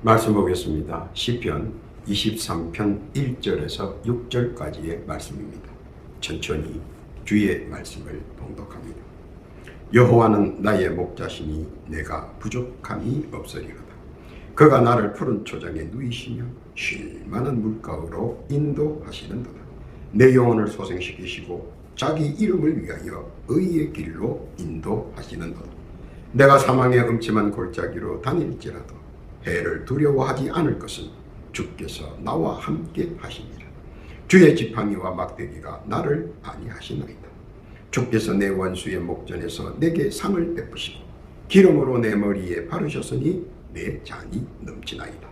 말씀 보겠습니다. 시편 23편 1절에서 6절까지의 말씀입니다. 천천히 주의 말씀을 봉독합니다. 여호와는 나의 목자시니 내가 부족함이 없으리로다. 그가 나를 푸른 초장에 누이시며 쉴 만한 물가로 인도하시는도다. 내 영혼을 소생시키시고 자기 이름을 위하여 의의 길로 인도하시는도다. 내가 사망의 음침한 골짜기로 다닐지라도 해를 두려워하지 않을 것은 주께서 나와 함께 하시니라. 주의 지팡이와 막대기가 나를 안위하시나이다. 주께서 내 원수의 목전에서 내게 상을 베푸시고 기름으로 내 머리에 바르셨으니 내 잔이 넘치나이다.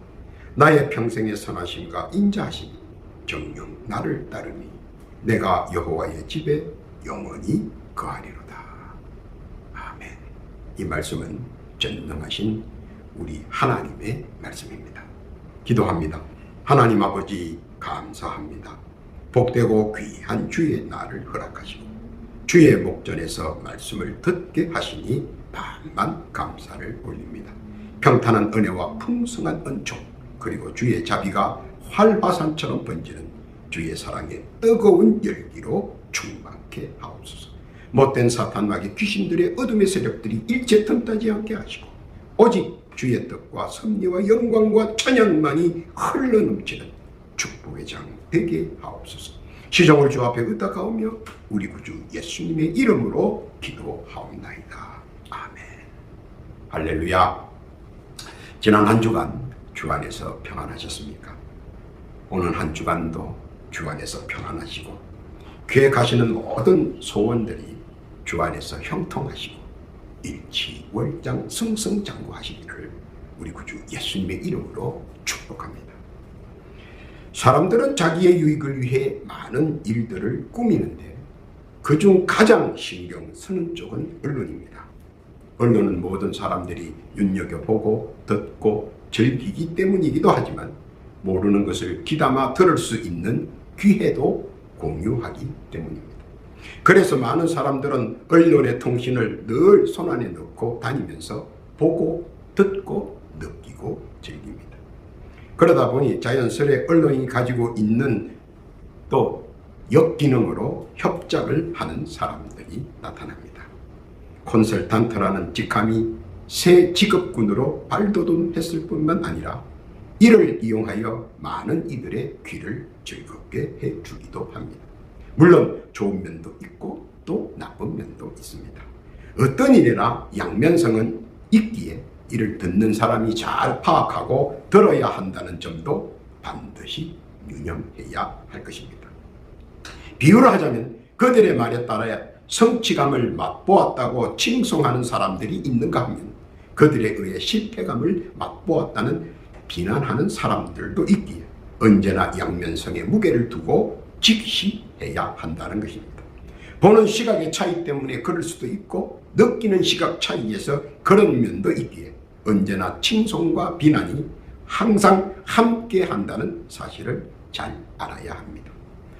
나의 평생의 선하심과 인자하심이 정녕 나를 따르니 내가 여호와의 집에 영원히 거하리로다. 아멘. 이 말씀은 전능하신 우리 하나님의 말씀입니다. 기도합니다. 하나님 아버지, 감사합니다. 복되고 귀한 주의 날을 허락하시고 주의 목전에서 말씀을 듣게 하시니 반만 감사를 올립니다. 평탄한 은혜와 풍성한 은총, 그리고 주의 자비가 활화산처럼 번지는 주의 사랑의 뜨거운 열기로 충만케 하옵소서. 못된 사탄 마귀 귀신들의 어둠의 세력들이 일체 틈타지 않게 하시고 오직 주의 뜻과 섭리와 영광과 찬양만이 흘러넘치는 축복의 장 되게 하옵소서. 시종을 주 앞에 의탁하오며 우리 구주 예수님의 이름으로 기도하옵나이다. 아멘. 할렐루야. 지난 한 주간 주 안에서 평안하셨습니까? 오늘 한 주간도 주 안에서 평안하시고 계획하시는 모든 소원들이 주 안에서 형통하시고 일치월장 승승장구하시기를 우리 구주 예수님의 이름으로 축복합니다. 사람들은 자기의 유익을 위해 많은 일들을 꾸미는데 그중 가장 신경 쓰는 쪽은 언론입니다. 언론은 모든 사람들이 눈여겨보고 듣고 즐기기 때문이기도 하지만 모르는 것을 귀담아 들을 수 있는 기회도 공유하기 때문입니다. 그래서 많은 사람들은 언론의 통신을 늘 손안에 넣고 다니면서 보고 듣고 느끼고 즐깁니다. 그러다 보니 자연스레 언론이 가지고 있는 또 역기능으로 협작을 하는 사람들이 나타납니다. 콘설턴트라는 직함이 새 직업군으로 발돋움했을 뿐만 아니라 이를 이용하여 많은 이들의 귀를 즐겁게 해주기도 합니다. 물론 좋은 면도 있고 또 나쁜 면도 있습니다. 어떤 일이나 양면성은 있기에 이를 듣는 사람이 잘 파악하고 들어야 한다는 점도 반드시 유념해야 할 것입니다. 비유를 하자면 그들의 말에 따라 성취감을 맛보았다고 칭송하는 사람들이 있는가 하면 그들에 의해 실패감을 맛보았다는 비난하는 사람들도 있기에 언제나 양면성의 무게를 두고 직시해야 한다는 것입니다. 보는 시각의 차이 때문에 그럴 수도 있고 느끼는 시각 차이에서 그런 면도 있기에 언제나 칭송과 비난이 항상 함께 한다는 사실을 잘 알아야 합니다.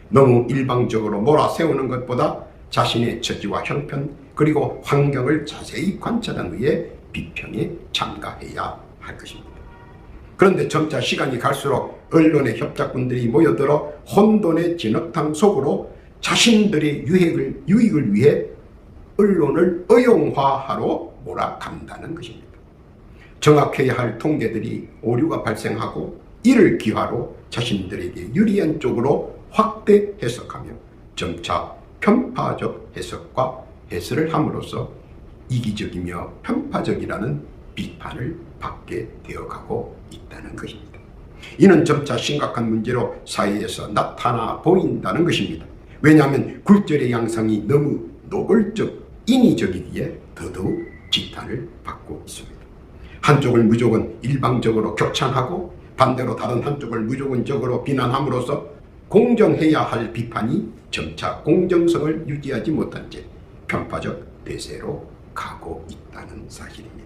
너무 일방적으로 몰아세우는 것보다 자신의 처지와 형편 그리고 환경을 자세히 관찰한 후에 비평에 참가해야 할 것입니다. 그런데 점차 시간이 갈수록 언론의 협작꾼들이 모여들어 혼돈의 진흙탕 속으로 자신들의 유익을 위해 언론을 의용화하러 몰아간다는 것입니다. 정확해야 할 통계들이 오류가 발생하고 이를 기화로 자신들에게 유리한 쪽으로 확대 해석하며 점차 편파적 해석과 해설을 함으로써 이기적이며 편파적이라는 비판을 받게 되어가고 있다는 것입니다. 이는 점차 심각한 문제로 사회에서 나타나 보인다는 것입니다. 왜냐하면 굴절의 양상이 너무 노골적, 인위적이기에 더더욱 지탄을 받고 있습니다. 한쪽을 무조건 일방적으로 격찬하고 반대로 다른 한쪽을 무조건적으로 비난함으로써 공정해야 할 비판이 점차 공정성을 유지하지 못한 채 편파적 대세로 가고 있다는 사실입니다.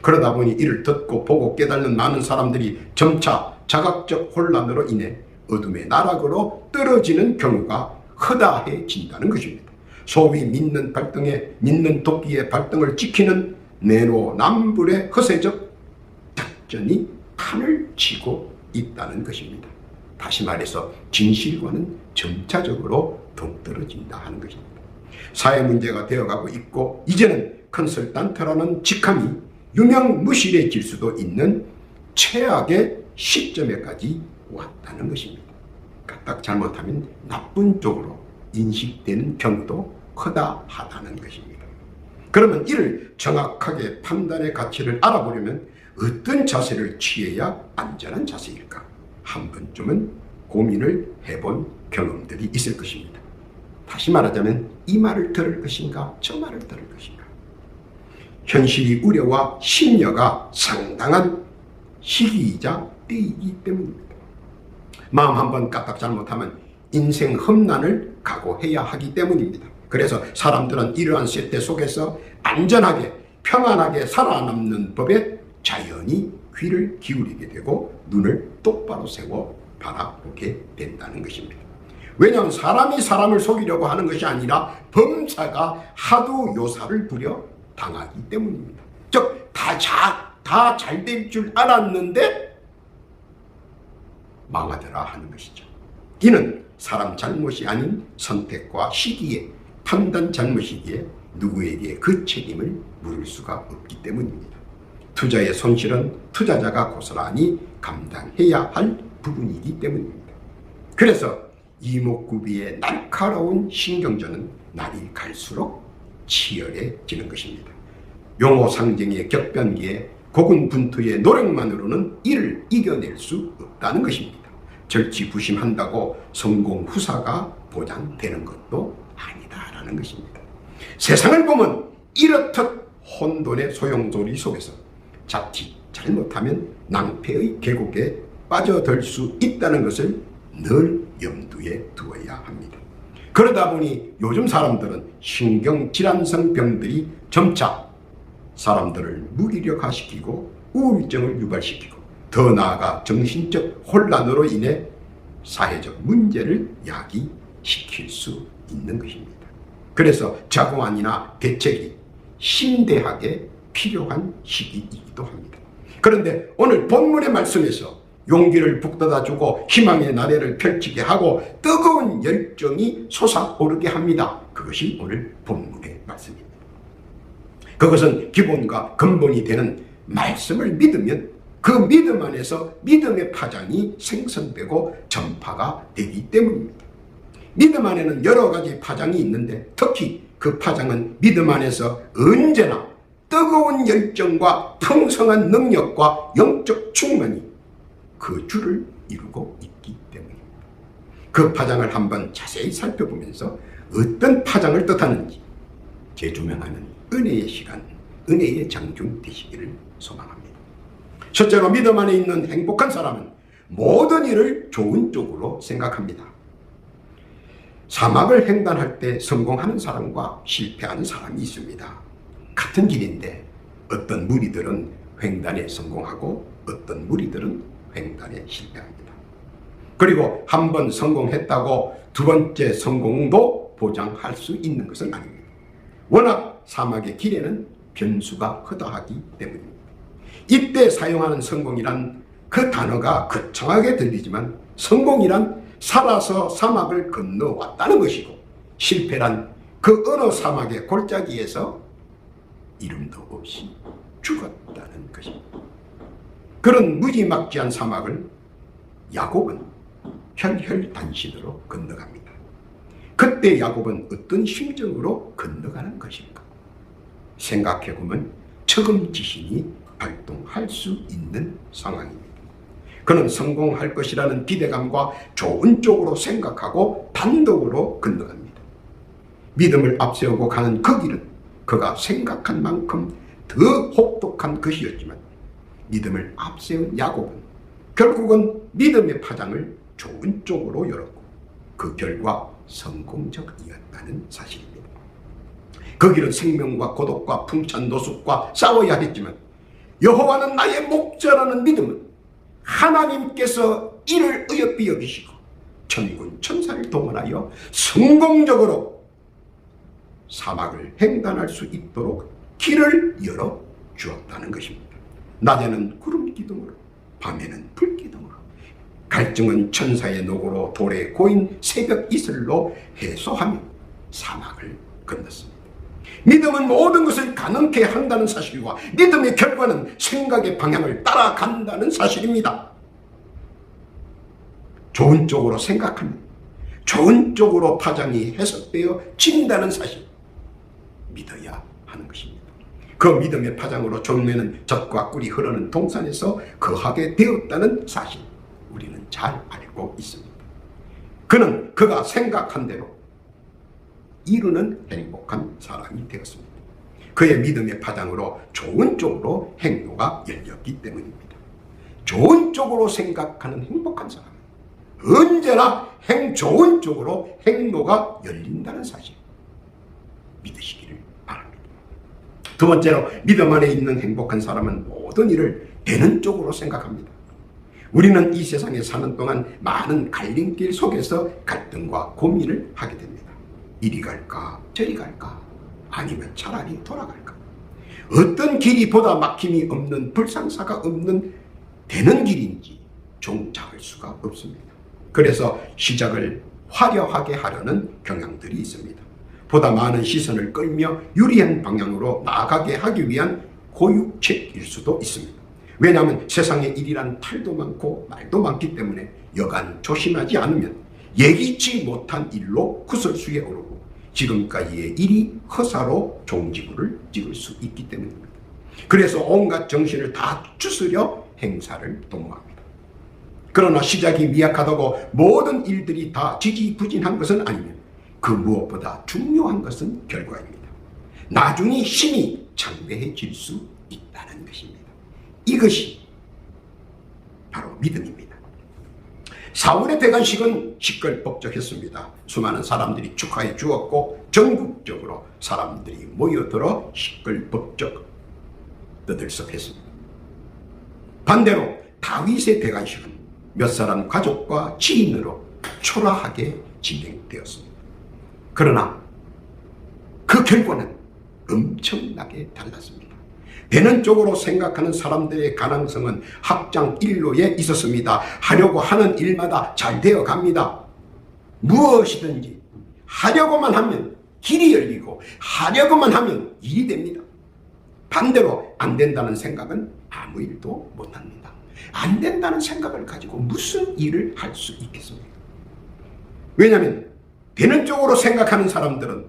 그러다 보니 이를 듣고 보고 깨닫는 많은 사람들이 점차 자각적 혼란으로 인해 어둠의 나락으로 떨어지는 경우가 허다해진다는 것입니다. 소위 믿는 도끼의 발등을 지키는 내로남불의 허세적 작전이 판을 치고 있다는 것입니다. 다시 말해서 진실과는 점차적으로 동떨어진다 하는 것입니다. 사회 문제가 되어가고 있고 이제는 컨설턴트라는 직함이 유명무실해질 수도 있는 최악의 시점에까지 왔다는 것입니다. 까딱 잘못하면 나쁜 쪽으로 인식되는 경우도 크다 하다는 것입니다. 그러면 이를 정확하게 판단의 가치를 알아보려면 어떤 자세를 취해야 안전한 자세일까? 한 번쯤은 고민을 해본 경험들이 있을 것입니다. 다시 말하자면 이 말을 들을 것인가 저 말을 들을 것인가. 현실이 우려와 심려가 상당한 시기이자 때이기 때문입니다. 마음 한번 까딱 잘못하면 인생 험난을 각오해야 하기 때문입니다. 그래서 사람들은 이러한 세태 속에서 안전하게 평안하게 살아남는 법에 자연히 귀를 기울이게 되고 눈을 똑바로 세워 바라보게 된다는 것입니다. 왜냐하면 사람이 사람을 속이려고 하는 것이 아니라 범사가 하도 요사를 부려 당하기 때문입니다. 즉 다 잘 될 줄 알았는데 망하더라 하는 것이죠. 이는 사람 잘못이 아닌 선택과 시기에 판단 잘못이기에 누구에게 그 책임을 물을 수가 없기 때문입니다. 투자의 손실은 투자자가 고스란히 감당해야 할 부분이기 때문입니다. 그래서 이목구비의 날카로운 신경전은 날이 갈수록 치열해지는 것입니다. 용어 상징의 격변기에 고군분투의 노력만으로는 이를 이겨낼 수 없다는 것입니다. 절치부심한다고 성공 후사가 보장되는 것도 아니다라는 것입니다. 세상을 보면 이렇듯 혼돈의 소용돌이 속에서 자칫 잘못하면 낭패의 계곡에 빠져들 수 있다는 것을 늘 염두에 두어야 합니다. 그러다 보니 요즘 사람들은 신경질환성 병들이 점차 사람들을 무기력화시키고 우울증을 유발시키고 더 나아가 정신적 혼란으로 인해 사회적 문제를 야기시킬 수 있는 것입니다. 그래서 자고안이나 대책이 심대하게 필요한 시기이기도 합니다. 그런데 오늘 본문의 말씀에서 용기를 북돋아주고 희망의 나래를 펼치게 하고 뜨거운 열정이 솟아오르게 합니다. 그것이 오늘 본문의 말씀입니다. 그것은 기본과 근본이 되는 말씀을 믿으면 그 믿음 안에서 믿음의 파장이 생성되고 전파가 되기 때문입니다. 믿음 안에는 여러 가지 파장이 있는데 특히 그 파장은 믿음 안에서 언제나 뜨거운 열정과 풍성한 능력과 영적 충만이 그 줄을 이루고 있기 때문입니다. 그 파장을 한번 자세히 살펴보면서 어떤 파장을 뜻하는지 재조명하는 은혜의 시간, 은혜의 장중 되시기를 소망합니다. 첫째로 믿음 안에 있는 행복한 사람은 모든 일을 좋은 쪽으로 생각합니다. 사막을 횡단할 때 성공하는 사람과 실패하는 사람이 있습니다. 같은 길인데 어떤 무리들은 횡단에 성공하고 어떤 무리들은 횡단에 실패합니다. 그리고 한 번 성공했다고 두 번째 성공도 보장할 수 있는 것은 아닙니다. 워낙 사막의 길에는 변수가 허다하기 때문입니다. 이때 사용하는 성공이란 그 단어가 거창하게 들리지만 성공이란 살아서 사막을 건너왔다는 것이고 실패란 그 어느 사막의 골짜기에서 이름도 없이 죽었다는 것입니다. 그런 무지막지한 사막을 야곱은 혈혈단신으로 건너갑니다. 그때 야곱은 어떤 심정으로 건너가는 것일까? 생각해보면 처금지신이 발동할 수 있는 상황입니다. 그는 성공할 것이라는 기대감과 좋은 쪽으로 생각하고 단독으로 건너갑니다. 믿음을 앞세우고 가는 그 길은 그가 생각한 만큼 더 혹독한 것이었지만 믿음을 앞세운 야곱은 결국은 믿음의 파장을 좋은 쪽으로 열었고 그 결과 성공적이었다는 사실입니다. 그 길은 생명과 고독과 풍찬 노숙과 싸워야 했지만 여호와는 나의 목자라는 믿음은 하나님께서 이를 어여삐 여기시고 천군 천사를 동원하여 성공적으로 사막을 횡단할 수 있도록 길을 열어 주었다는 것입니다. 낮에는 구름 기둥으로 밤에는 불기둥으로, 갈증은 천사의 노고로 돌에 고인 새벽 이슬로 해소하며 사막을 건넜습니다. 믿음은 모든 것을 가능케 한다는 사실과 믿음의 결과는 생각의 방향을 따라간다는 사실입니다. 좋은 쪽으로 생각하면 좋은 쪽으로 파장이 해석되어 진다는 사실, 믿어야 하는 것입니다. 그 믿음의 파장으로 종래는 젖과 꿀이 흐르는 동산에서 거하게 되었다는 사실, 우리는 잘 알고 있습니다. 그는 그가 생각한 대로 이루는 행복한 사람이 되었습니다. 그의 믿음의 파장으로 좋은 쪽으로 행로가 열렸기 때문입니다. 좋은 쪽으로 생각하는 행복한 사람, 언제나 좋은 쪽으로 행로가 열린다는 사실, 믿으시기를 바랍니다. 두 번째로, 믿음 안에 있는 행복한 사람은 모든 일을 되는 쪽으로 생각합니다. 우리는 이 세상에 사는 동안 많은 갈림길 속에서 갈등과 고민을 하게 됩니다. 이리 갈까 저리 갈까, 아니면 차라리 돌아갈까, 어떤 길이 보다 막힘이 없는, 불상사가 없는 되는 길인지 좀 잡을 수가 없습니다. 그래서 시작을 화려하게 하려는 경향들이 있습니다. 보다 많은 시선을 끌며 유리한 방향으로 나아가게 하기 위한 고유책일 수도 있습니다. 왜냐하면 세상에 일이란 탈도 많고 말도 많기 때문에 여간 조심하지 않으면 예기치 못한 일로 구설수에 오르고 지금까지의 일이 허사로 종지부를 찍을 수 있기 때문입니다. 그래서 온갖 정신을 다 추스려 행사를 도모합니다. 그러나 시작이 미약하다고 모든 일들이 다 지지부진한 것은 아니면 그 무엇보다 중요한 것은 결과입니다. 나중에 힘이 창대해질 수 있다는 것입니다. 이것이 바로 믿음입니다. 사울의 대관식은 시끌벅적했습니다. 수많은 사람들이 축하해 주었고 전국적으로 사람들이 모여들어 시끌벅적 떠들썩했습니다. 반대로 다윗의 대관식은 몇 사람 가족과 지인으로 초라하게 진행되었습니다. 그러나 그 결과는 엄청나게 달랐습니다. 되는 쪽으로 생각하는 사람들의 가능성은 확장 일로에 있었습니다. 하려고 하는 일마다 잘 되어 갑니다. 무엇이든지 하려고만 하면 길이 열리고 하려고만 하면 일이 됩니다. 반대로 안 된다는 생각은 아무 일도 못합니다. 안 된다는 생각을 가지고 무슨 일을 할 수 있겠습니까? 왜냐하면 되는 쪽으로 생각하는 사람들은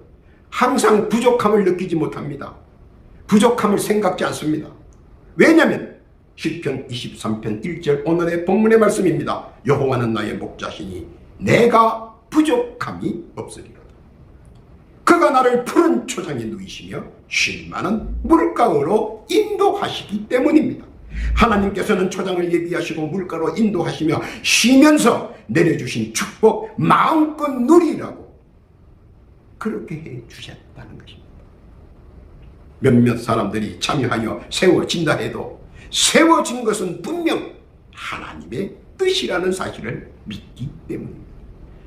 항상 부족함을 느끼지 못합니다. 부족함을 생각지 않습니다. 왜냐하면 시편 23편 1절 오늘의 본문의 말씀입니다. 여호와는 나의 목자시니 내가 부족함이 없으리로다. 그가 나를 푸른 초장에 누이시며 쉴 만한 물가로 인도하시기 때문입니다. 하나님께서는 초장을 예비하시고 물가로 인도하시며 쉬면서 내려주신 축복 마음껏 누리라고 그렇게 해 주셨다는 것입니다. 몇몇 사람들이 참여하여 세워진다 해도 세워진 것은 분명 하나님의 뜻이라는 사실을 믿기 때문입니다.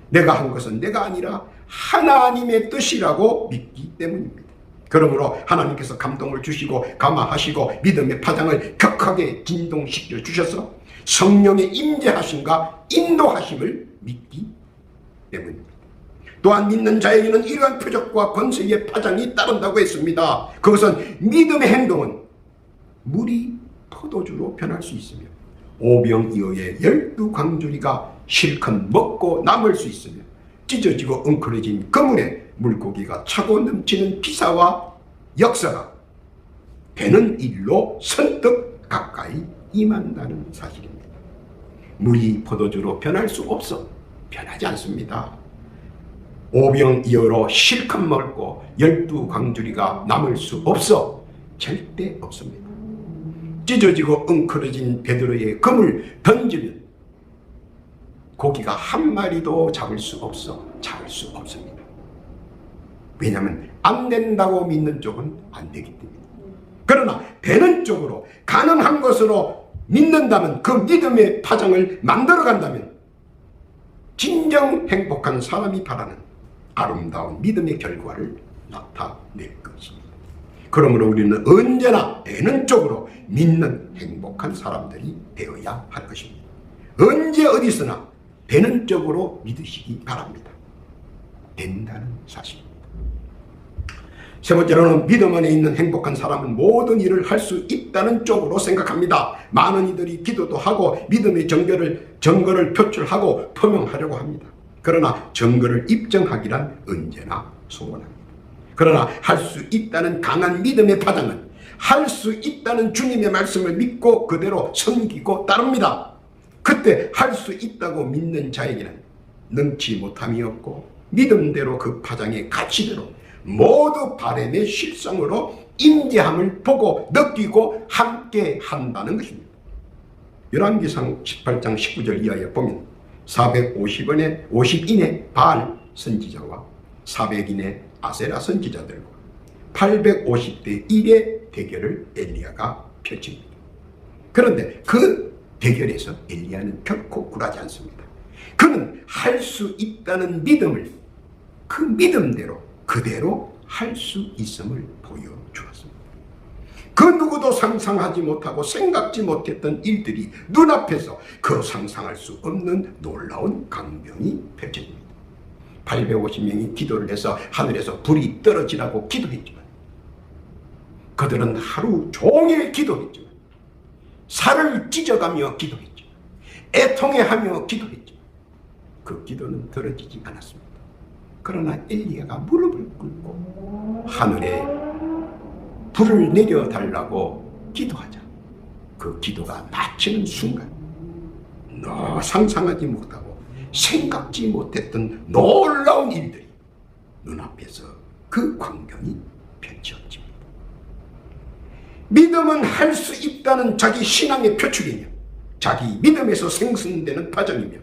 내가 한 것은 내가 아니라 하나님의 뜻이라고 믿기 때문입니다. 그러므로 하나님께서 감동을 주시고 감화하시고 믿음의 파장을 격하게 진동시켜 주셔서 성령의 임재하심과 인도하심을 믿기 때문입니다. 또한 믿는 자에게는 이러한 표적과 권세의 파장이 따른다고 했습니다. 그것은 믿음의 행동은 물이 포도주로 변할 수 있으며 오병이어의 12광주리가 실컷 먹고 남을 수 있으며 찢어지고 엉클어진 그물에 물고기가 차고 넘치는 기사와 역사가 되는 일로 선뜻 가까이 임한다는 사실입니다. 물이 포도주로 변할 수 없어 변하지 않습니다. 오병이어로 실컷 먹고 12광주리가 남을 수 없어 절대 없습니다. 찢어지고 엉클어진 베드로의 그물 던지면 고기가 한 마리도 잡을 수 없습니다. 왜냐하면 안 된다고 믿는 쪽은 안 되기 때문에. 그러나 되는 쪽으로 가능한 것으로 믿는다면, 그 믿음의 파장을 만들어간다면 진정 행복한 사람이 바라는 아름다운 믿음의 결과를 나타낼 것입니다. 그러므로 우리는 언제나 되는 쪽으로 믿는 행복한 사람들이 되어야 할 것입니다. 언제 어디서나 되는 쪽으로 믿으시기 바랍니다. 된다는 사실입니다. 세 번째로는 믿음 안에 있는 행복한 사람은 모든 일을 할 수 있다는 쪽으로 생각합니다. 많은 이들이 기도도 하고 믿음의 증거를 표출하고 표명하려고 합니다. 그러나 증거를 입증하기란 언제나 소원합니다. 그러나 할 수 있다는 강한 믿음의 파장은 할 수 있다는 주님의 말씀을 믿고 그대로 섬기고 따릅니다. 그때 할 수 있다고 믿는 자에게는 능치 못함이 없고 믿음대로 그 파장의 가치대로 모두 바람의 실성으로 임재함을 보고 느끼고 함께 한다는 것입니다. 열왕기상 18장 19절 이하에 보면 450인의 바알 선지자와 400인의 아세라 선지자들과 850대 1의 대결을 엘리야가 펼칩니다. 그런데 그 대결에서 엘리야는 결코 굴하지 않습니다. 그는 할 수 있다는 믿음을 그 믿음대로 그대로 할 수 있음을 보여주었습니다. 그 누구도 상상하지 못하고 생각지 못했던 일들이 눈앞에서 그 상상할 수 없는 놀라운 강병이 펼쳐집니다. 850명이 기도를 해서 하늘에서 불이 떨어지라고 기도했지만 그들은 하루 종일 기도했지만 살을 찢어가며 기도했지만 애통해하며 기도했지만 그 기도는 들어지지 않았습니다. 그러나 엘리야가 무릎을 꿇고 하늘에 불을 내려달라고 기도하자 그 기도가 마치는 순간 너 상상하지 못하고 생각지 못했던 놀라운 일들이 눈앞에서 그 광경이 펼쳐집니다. 믿음은 할 수 있다는 자기 신앙의 표출이며 자기 믿음에서 생성되는 파장이며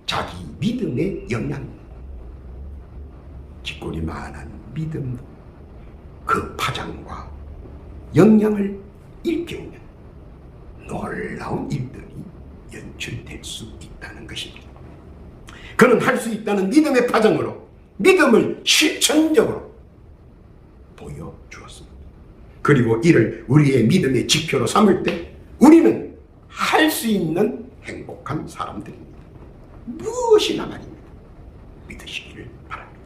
자기 믿음의 영향입니다. 기꼬리만한 믿음 그 파장과 영향을 일깨우면 놀라운 일들이 연출될 수 있다는 것입니다. 그는 할 수 있다는 믿음의 파장으로 믿음을 실천적으로 보여주었습니다. 그리고 이를 우리의 믿음의 지표로 삼을 때 우리는 할 수 있는 행복한 사람들입니다. 무엇이나 말입니다. 믿으시기를 바랍니다.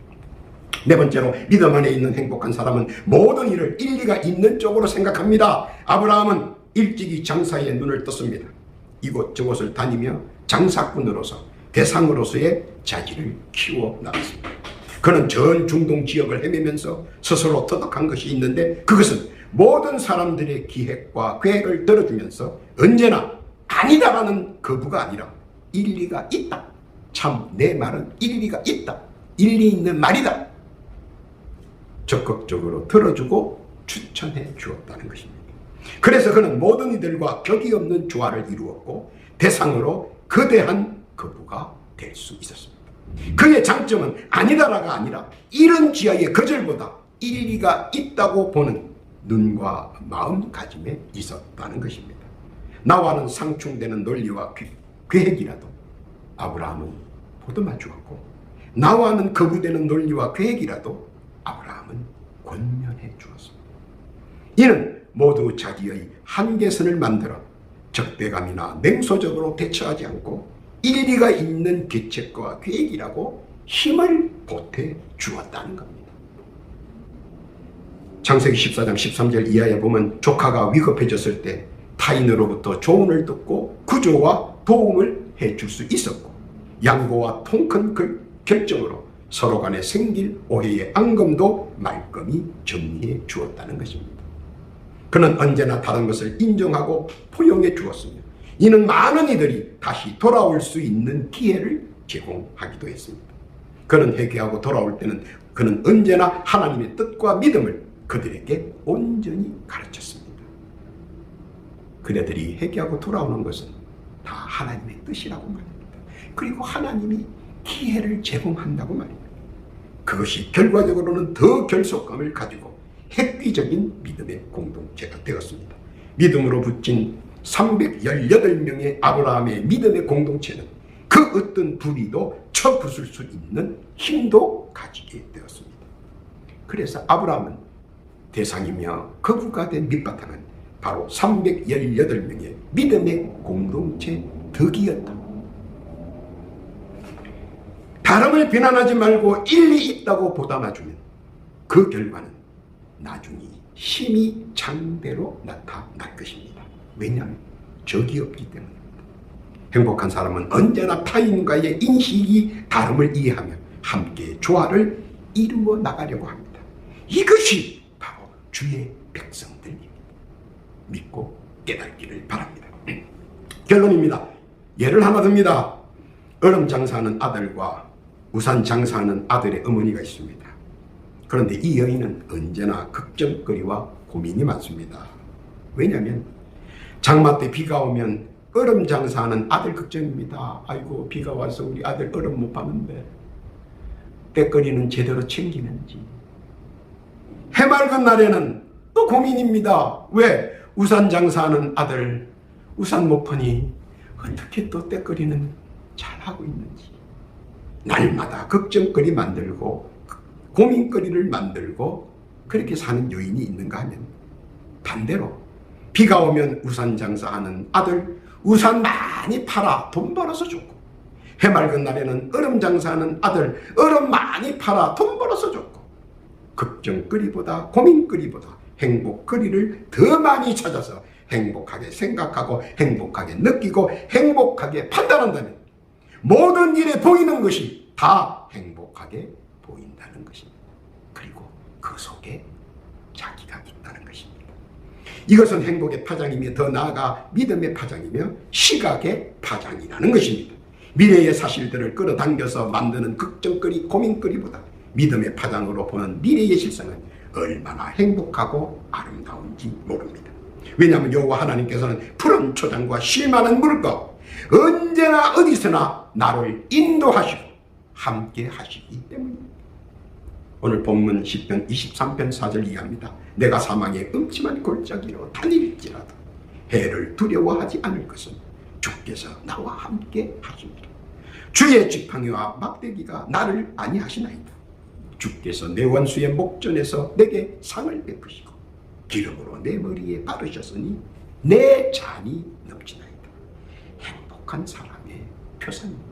네 번째로 믿음 안에 있는 행복한 사람은 모든 일을 일리가 있는 쪽으로 생각합니다. 아브라함은 일찍이 장사에 눈을 떴습니다. 이곳저곳을 다니며 장사꾼으로서 대상으로서의 자질을 키워 나갔습니다. 그는 전 중동 지역을 헤매면서 스스로 터득한 것이 있는데 그것은 모든 사람들의 기획과 계획을 들어주면서 언제나 아니다라는 거부가 아니라 일리가 있다. 참 내 말은 일리가 있다. 일리 있는 말이다. 적극적으로 들어주고 추천해 주었다는 것입니다. 그래서 그는 모든 이들과 격이 없는 조화를 이루었고 대상으로 거대한 거부가 될 수 있었습니다. 그의 장점은 아니다라가 아니라 이런 지하의 거절보다 일리가 있다고 보는 눈과 마음가짐에 있었다는 것입니다. 나와는 상충되는 논리와 계획이라도 아브라함은 보듬어 주었고 나와는 거부되는 논리와 계획이라도 아브라함은 권면해 주었습니다. 이는 모두 자기의 한계선을 만들어 적대감이나 냉소적으로 대처하지 않고 일리가 있는 계책과 계획이라고 힘을 보태 주었다는 겁니다. 창세기 14장 13절 이하에 보면 조카가 위급해졌을 때 타인으로부터 조언을 듣고 구조와 도움을 해줄 수 있었고 양보와 통큰 결정으로 서로 간에 생길 오해의 앙금도 말끔히 정리해 주었다는 것입니다. 그는 언제나 다른 것을 인정하고 포용해 주었으며 이는 많은 이들이 다시 돌아올 수 있는 기회를 제공하기도 했습니다. 그는 회개하고 돌아올 때는 그는 언제나 하나님의 뜻과 믿음을 그들에게 온전히 가르쳤습니다. 그들이 회개하고 돌아오는 것은 다 하나님의 뜻이라고 말입니다. 그리고 하나님이 기회를 제공한다고 말입니다. 그것이 결과적으로는 더 결속감을 가지고 획기적인 믿음의 공동체가 되었습니다. 믿음으로 붙인 318명의 아브라함의 믿음의 공동체는 그 어떤 불의도 쳐부술 수 있는 힘도 가지게 되었습니다. 그래서 아브라함은 대상이며 거부가 된 밑바탕은 바로 318명의 믿음의 공동체 덕이었다. 다름을 비난하지 말고 일리 있다고 보담아주면 그 결과는 나중에 힘이 장대로 나타날 것입니다. 왜냐하면 적이 없기 때문입니다. 행복한 사람은 언제나 타인과의 인식이 다름을 이해하며 함께 조화를 이루어 나가려고 합니다. 이것이 바로 주의 백성들입니다. 믿고 깨닫기를 바랍니다. 결론입니다. 예를 하나 듭니다. 얼음 장사하는 아들과 우산 장사하는 아들의 어머니가 있습니다. 그런데 이 여인은 언제나 걱정거리와 고민이 많습니다. 왜냐하면 장마 때 비가 오면 얼음 장사하는 아들 걱정입니다. 아이고, 비가 와서 우리 아들 얼음 못 파는데 때거리는 제대로 챙기는지. 해맑은 날에는 또 고민입니다. 왜? 우산 장사하는 아들 우산 못 파니 어떻게 또 때거리는 잘하고 있는지. 날마다 걱정거리 만들고 고민거리를 만들고 그렇게 사는 여인이 있는가 하면, 반대로 비가 오면 우산 장사하는 아들 우산 많이 팔아 돈 벌어서 줬고, 해맑은 날에는 얼음 장사하는 아들 얼음 많이 팔아 돈 벌어서 줬고, 걱정거리보다 고민거리보다 행복거리를 더 많이 찾아서 행복하게 생각하고 행복하게 느끼고 행복하게 판단한다면 모든 일에 보이는 것이 다 행복하게 보인다는 것입니다. 그리고 그 속에 자기가 있다는 것입니다. 이것은 행복의 파장이며 더 나아가 믿음의 파장이며 시각의 파장이라는 것입니다. 미래의 사실들을 끌어당겨서 만드는 걱정거리 고민거리보다 믿음의 파장으로 보는 미래의 실상은 얼마나 행복하고 아름다운지 모릅니다. 왜냐하면 여호와 하나님께서는 푸른 초장과 쉴 만한 물과 언제나 어디서나 나를 인도하시고 함께 하시기 때문입니다. 오늘 본문 시편 23편 4절 이하입니다. 내가 사망의 음침한 골짜기로 다닐지라도 해를 두려워하지 않을 것은 주께서 나와 함께 하십니다. 주의 지팡이와 막대기가 나를 안위하시나이다. 주께서 내 원수의 목전에서 내게 상을 베푸시고 기름으로 내 머리에 바르셨으니 내 잔이 넘치나이다. 행복한 사람의 표상입니다.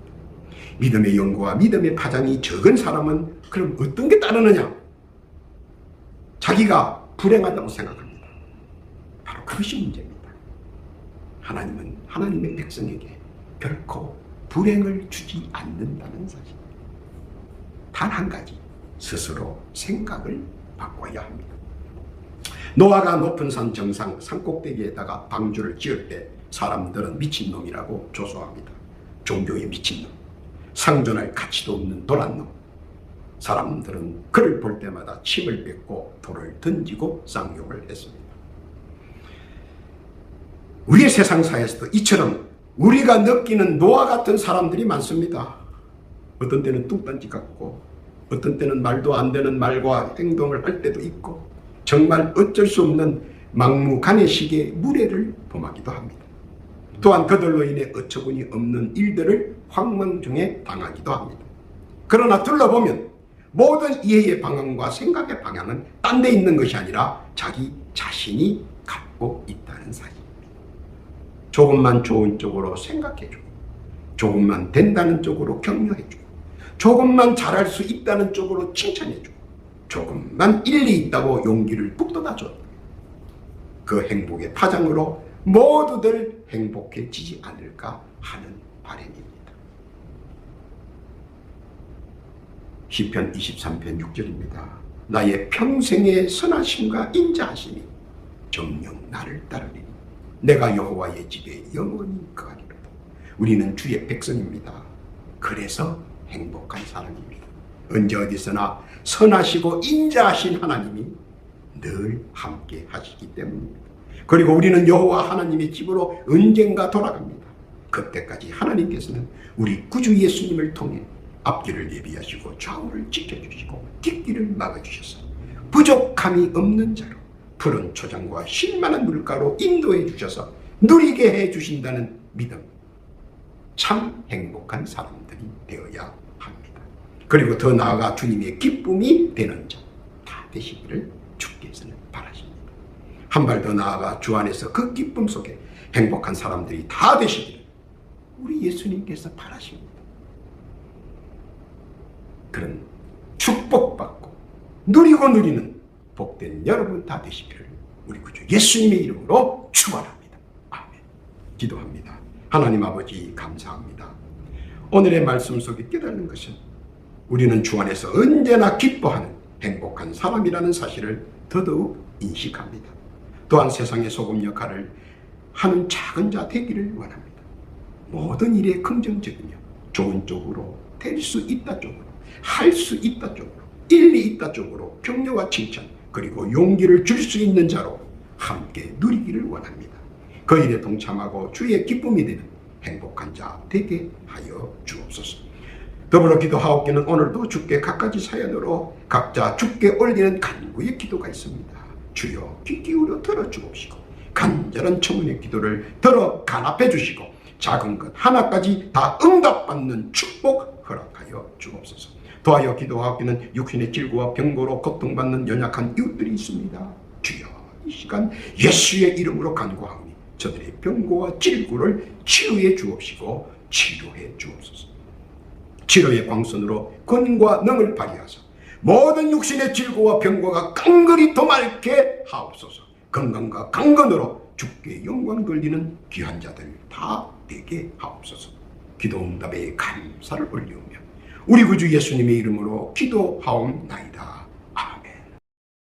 믿음의 연고와 믿음의 파장이 적은 사람은 그럼 어떤 게 따르느냐? 자기가 불행하다고 생각합니다. 바로 그것이 문제입니다. 하나님은 하나님의 백성에게 결코 불행을 주지 않는다는 사실. 단 한 가지, 스스로 생각을 바꿔야 합니다. 노아가 높은 산 정상 산꼭대기에다가 방주를 지을 때 사람들은 미친놈이라고 조소합니다. 종교의 미친놈, 상존할 가치도 없는 도란놈. 사람들은 그를 볼 때마다 침을 뱉고 돌을 던지고 쌍욕을 했습니다. 우리의 세상사에서도 이처럼 우리가 느끼는 노아 같은 사람들이 많습니다. 어떤 때는 뚱딴지 같고 어떤 때는 말도 안 되는 말과 행동을 할 때도 있고 정말 어쩔 수 없는 막무가내식의 무례를 범하기도 합니다. 또한 그들로 인해 어처구니 없는 일들을 황망 중에 당하기도 합니다. 그러나 둘러보면 모든 이해의 방향과 생각의 방향은 딴 데 있는 것이 아니라 자기 자신이 갖고 있다는 사실입니다. 조금만 좋은 쪽으로 생각해주고 조금만 된다는 쪽으로 격려해주고 조금만 잘할 수 있다는 쪽으로 칭찬해주고 조금만 일리 있다고 용기를 북돋아줘. 그 행복의 파장으로 모두들 행복해지지 않을까 하는 바람입니다. 시편 23편 6절입니다. 나의 평생의 선하심과 인자하심이 정녕 나를 따르리니 내가 여호와의 집에 영원히 거하리로다. 우리는 주의 백성입니다. 그래서 행복한 사람입니다. 언제 어디서나 선하시고 인자하신 하나님이 늘 함께 하시기 때문입니다. 그리고 우리는 여호와 하나님의 집으로 언젠가 돌아갑니다. 그때까지 하나님께서는 우리 구주 예수님을 통해 앞길을 예비하시고 좌우를 지켜주시고 뒷길을 막아주셔서 부족함이 없는 자로 푸른 초장과 쉴만한 물가로 인도해 주셔서 누리게 해주신다는 믿음, 참 행복한 사람들이 되어야 합니다. 그리고 더 나아가 주님의 기쁨이 되는 자 다 되시기를 주께서는 한 발 더 나아가 주 안에서 그 기쁨 속에 행복한 사람들이 다 되시기를 우리 예수님께서 바라십니다. 그런 축복받고 누리고 누리는 복된 여러분 다 되시기를 우리 구주 예수님의 이름으로 축원합니다. 아멘. 기도합니다. 하나님 아버지 감사합니다. 오늘의 말씀 속에 깨닫는 것은 우리는 주 안에서 언제나 기뻐하는 행복한 사람이라는 사실을 더더욱 인식합니다. 또한 세상의 소금 역할을 하는 작은 자 되기를 원합니다. 모든 일에 긍정적이며 좋은 쪽으로 될 수 있다 쪽으로, 할 수 있다 쪽으로, 일리 있다 쪽으로 격려와 칭찬 그리고 용기를 줄 수 있는 자로 함께 누리기를 원합니다. 그 일에 동참하고 주의 기쁨이 되는 행복한 자 되게 하여 주옵소서. 더불어 기도하옵기는 오늘도 주께 각가지 사연으로 각자 주께 올리는 간구의 기도가 있습니다. 주여 귀 기울여 들어주옵시고 간절한 청문의 기도를 들어 간합해 주시고 작은 것 하나까지 다 응답받는 축복 허락하여 주옵소서. 도하여 기도하옵기는 육신의 질고와 병고로 고통받는 연약한 이웃들이 있습니다. 주여 이 시간 예수의 이름으로 간구하오니 저들의 병고와 질고를 치유해 주옵시고 치료해 주옵소서. 치료의 광선으로 권과 능을 발휘하사 모든 육신의 질고와 병고가 깡그리 도맑게 하옵소서. 건강과 강건으로 주께 영광 돌리는 귀한 자들 다 되게 하옵소서. 기도 응답에 감사를 올리오며 우리 구주 예수님의 이름으로 기도하옵나이다.